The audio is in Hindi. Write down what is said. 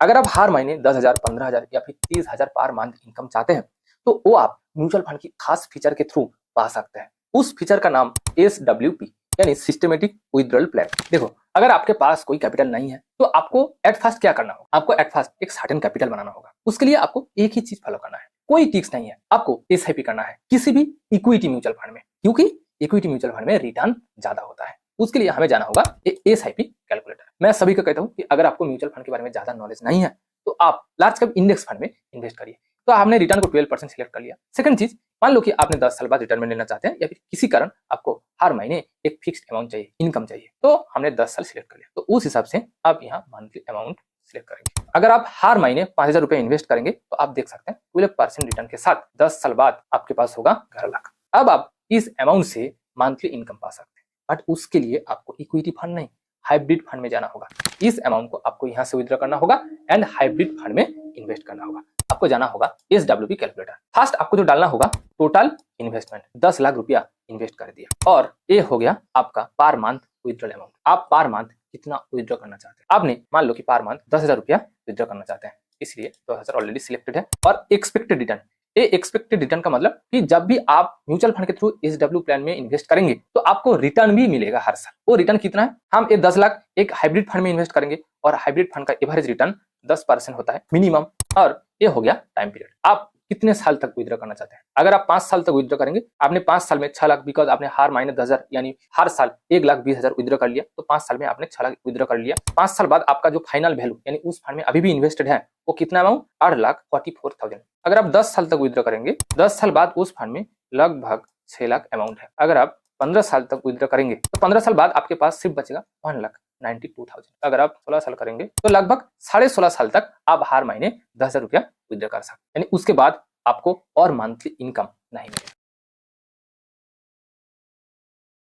अगर आप हर महीने 10,000, 15,000 या फिर 30,000 पर मंथ इनकम चाहते हैं तो वो आप म्यूचुअल फंड की खास फीचर के थ्रू पा सकते हैं। उस फीचर का नाम SWP यानी सिस्टमेटिक विथड्रॉल प्लान। देखो, अगर आपके पास कोई कैपिटल नहीं है तो आपको एट फर्स्ट क्या करना होगा? आपको एट फर्स्ट एक सर्टेन कैपिटल बनाना होगा। उसके लिए आपको एक ही चीज फॉलो करना है, कोई टिक्स नहीं है। आपको SIP करना है किसी भी इक्विटी म्यूचुअल फंड में, क्योंकि इक्विटी म्यूचुअल फंड में रिटर्न ज्यादा होता है। उसके लिए हमें जाना होगा SIP कैलकुलेटर। मैं सभी को कहता हूँ कि अगर आपको म्यूचुअल फंड के बारे में ज्यादा नॉलेज नहीं है तो आप लार्ज कैप इंडेक्स फंड में इन्वेस्ट करिए। तो हमने रिटर्न को 12% सिलेक्ट कर लिया। सेकंड चीज, मान लो कि आपने 10 साल बाद रिटर्न लेना चाहते हैं या फिर किसी कारण आपको हर महीने एक फिक्स्ड अमाउंट चाहिए, इनकम चाहिए, तो हमने 10 साल सिलेक्ट कर लिया। तो उस हिसाब से आप यहाँ मंथली अमाउंट सिलेक्ट करेंगे। अगर आप हर महीने 5,000 रुपए इन्वेस्ट करेंगे तो आप देख सकते हैं 12% रिटर्न के साथ 10 साल बाद आपके पास होगा 11 लाख। अब आप इस अमाउंट से मंथली इनकम पा सकते हैं, बट उसके लिए आपको इक्विटी फंड नहीं, हाइब्रिड फंड में जाना होगा। इस अमाउंट को आपको यहाँ से विड्रॉ करना होगा एंड हाइब्रिड फंड में इन्वेस्ट करना होगा। आपको जाना होगा SWP कैलकुलेटर। फर्स्ट आपको जो डालना होगा टोटल इन्वेस्टमेंट 10 लाख रुपया इन्वेस्ट कर दिया और ये हो गया आपका पर मंथ विड्रॉल अमाउंट। आप पर मंथ कितना विड्रॉ करना चाहते हैं? आपने मान लो कि पर मंथ 10,000 रुपया विड्रॉ करना चाहते हैं, इसलिए 10,000 ऑलरेडी सिलेक्टेड है। और एक्सपेक्टेड रिटर्न, ये एक्सपेक्टेड रिटर्न का मतलब कि जब भी आप म्यूचुअल फंड के थ्रू SW प्लान में इन्वेस्ट करेंगे तो आपको रिटर्न भी मिलेगा हर साल। वो रिटर्न कितना है? हम ये 10 लाख एक हाइब्रिड फंड में इन्वेस्ट करेंगे और हाइब्रिड फंड का एवरेज रिटर्न 10% होता है मिनिमम। और ये हो गया टाइम पीरियड, आप कितने साल तक विड्रॉ करना चाहते हैं? अगर आप 5 साल तक विड्रॉ करेंगे, आपने 5 साल में 6 लाख, बिकॉज आपने हर महीने 10,000 यानी हर साल 1,20,000 विड्रॉ कर लिया, तो 5 साल में आपने 6 लाख विड्रॉ कर लिया। 5 साल बाद आपका जो फाइनल वैल्यू यानी उस फंड में अभी भी इन्वेस्टेड है वो कितना अमाउंट? 8,44,000। अगर आप 10 साल तक विड्रॉ करेंगे, 10 साल बाद उस फंड में लगभग 6 लाख अमाउंट है। अगर आप 15 साल तक विड्रॉ करेंगे तो 15 साल बाद आपके पास सिर्फ बचेगा 1,92,000। अगर आप 16 साल करेंगे तो लगभग 16.5 साल तक आप हर महीने 10,000 रुपया विड्रॉ कर सकते हैं, यानी उसके बाद आपको और मंथली इनकम नहीं मिलेगा।